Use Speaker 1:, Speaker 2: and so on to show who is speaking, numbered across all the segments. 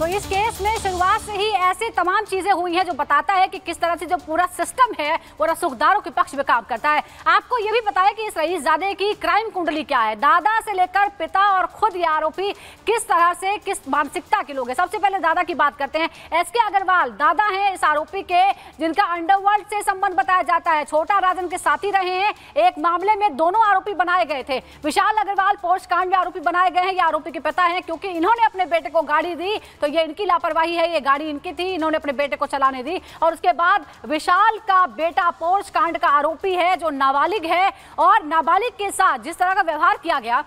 Speaker 1: तो इस केस में शुरुआत से ही ऐसी तमाम चीजें हुई हैं जो बताता है कि किस तरह से जो पूरा सिस्टम है वो रसूखदारों के पक्ष में काम करता है। आपको ये भी पता है कि इस रईसजादे की क्राइम कुंडली क्या है, दादा से लेकर पिता और खुद ये आरोपी किस तरह से किस मानसिकता के लोग हैं। सबसे पहले दादा की बात करते हैं। एसके अग्रवाल दादा हैं इस आरोपी के, जिनका अंडरवर्ल्ड से संबंध बताया जाता है, छोटा राजन के साथी रहे हैं। एक मामले में दोनों आरोपी बनाए गए थे। विशाल अग्रवाल पोर्श कांड में आरोपी बनाए गए हैं। ये आरोपी के पिता हैं क्योंकि इन्होंने अपने बेटे को गाड़ी दी तो ये इनकी लापरवाही है, ये गाड़ी इनकी थी, इन्होंने अपने बेटे को चलाने दी। और उसके बाद विशाल का बेटा पोर्श कांड का आरोपी है जो नाबालिग है, और नाबालिग के साथ जिस तरह का व्यवहार किया गया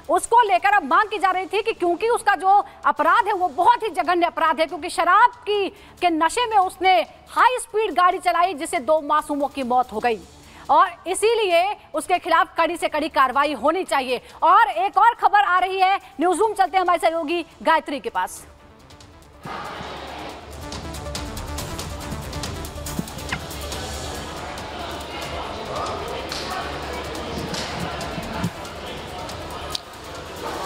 Speaker 1: उसको लेकर अब मांग की जा रही थी कि क्योंकि उसका जो अपराध है वो बहुत ही जघन्य अपराध है, क्योंकि शराब के नशे में उसने हाई स्पीड गाड़ी चलाई जिससे 2 मासूमों की मौत हो गई, और इसीलिए उसके खिलाफ कड़ी से कड़ी कार्रवाई होनी चाहिए। और एक और खबर आ रही है, न्यूज़रूम चलते हैं हमारे सहयोगी गायत्री के पास।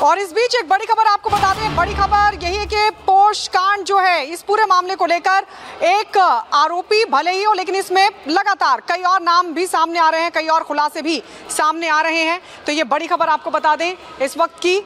Speaker 2: और इस बीच एक बड़ी खबर आपको बता दें, बड़ी खबर यही है कि पोर्श कांड जो है इस पूरे मामले को लेकर एक आरोपी भले ही हो, लेकिन इसमें लगातार कई और नाम भी सामने आ रहे हैं, कई और खुलासे भी सामने आ रहे हैं। तो ये बड़ी खबर आपको बता दें इस वक्त की।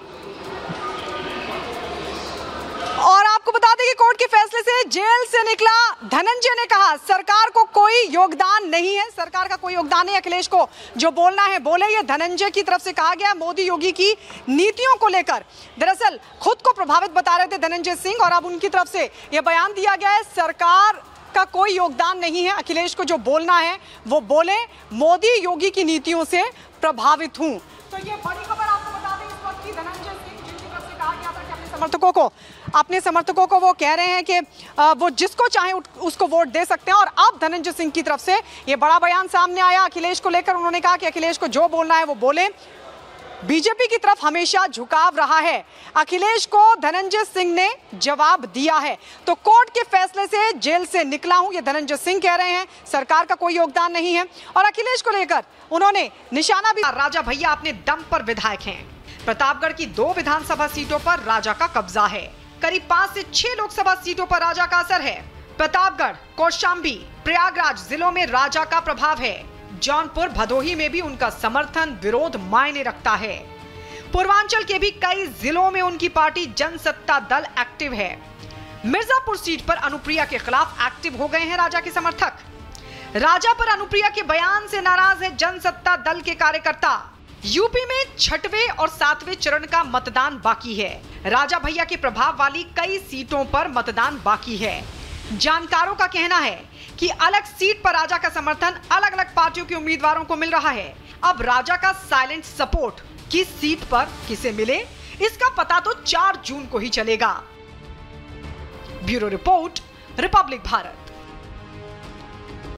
Speaker 2: और आपको बता दें कि कोर्ट के फैसले से जेल से निकला धनंजय ने कहा सरकार को कोई योगदान नहीं है, सरकार का कोई योगदान नहीं, अखिलेश को जो बोलना है बोले। ये धनंजय की तरफ से कहा गया मोदी योगी की नीतियों को लेकर। दरअसल खुद को प्रभावित बता रहे थे धनंजय सिंह, और अब उनकी तरफ से यह बयान दिया गया है सरकार का कोई योगदान नहीं है, अखिलेश को जो बोलना है वो बोले, मोदी योगी की नीतियों से प्रभावित हूं। तो ये बड़ी खबर आपको बता दें इस वक्त की, धनंजय सिंह जिनकी तरफ से कहा गया था कि अपने समर्थकों को वो कह रहे हैं कि वो जिसको चाहे उसको वोट दे सकते हैं। और अब धनंजय सिंह की तरफ से ये बड़ा बयान सामने आया अखिलेश को लेकर। उन्होंने कहा कि अखिलेश को जो बोलना है वो बोले, बीजेपी की तरफ हमेशा झुकाव रहा है। अखिलेश को धनंजय सिंह ने जवाब दिया है। तो कोर्ट के फैसले से जेल से निकला हूं, ये धनंजय सिंह कह रहे हैं, सरकार का कोई योगदान नहीं है। और अखिलेश को लेकर उन्होंने निशाना भी, राजा भैया अपने दम पर विधायक हैं। प्रतापगढ़ की 2 विधानसभा सीटों पर राजा का कब्जा है। करीब 5 से 6 लोकसभा सीटों पर राजा का असर है। प्रतापगढ़, कौशाम्बी, प्रयागराज जिलों में राजा का प्रभाव है। जौनपुर, भदोही में भी उनका समर्थन विरोध मायने रखता है। पूर्वांचल के भी कई जिलों में उनकी पार्टी जनसत्ता दल एक्टिव है। मिर्जापुर सीट पर अनुप्रिया के खिलाफ एक्टिव हो गए हैं राजा के समर्थक। राजा पर अनुप्रिया के बयान से नाराज है जनसत्ता दल के कार्यकर्ता। यूपी में 6वें और 7वें चरण का मतदान बाकी है। राजा भैया के प्रभाव वाली कई सीटों पर मतदान बाकी है। जानकारों का कहना है कि अलग सीट पर राजा का समर्थन अलग अलग पार्टियों के उम्मीदवारों को मिल रहा है। अब राजा का साइलेंट सपोर्ट किस सीट पर किसे मिले, इसका पता तो 4 जून को ही चलेगा। Bureau report, Republic Bharat.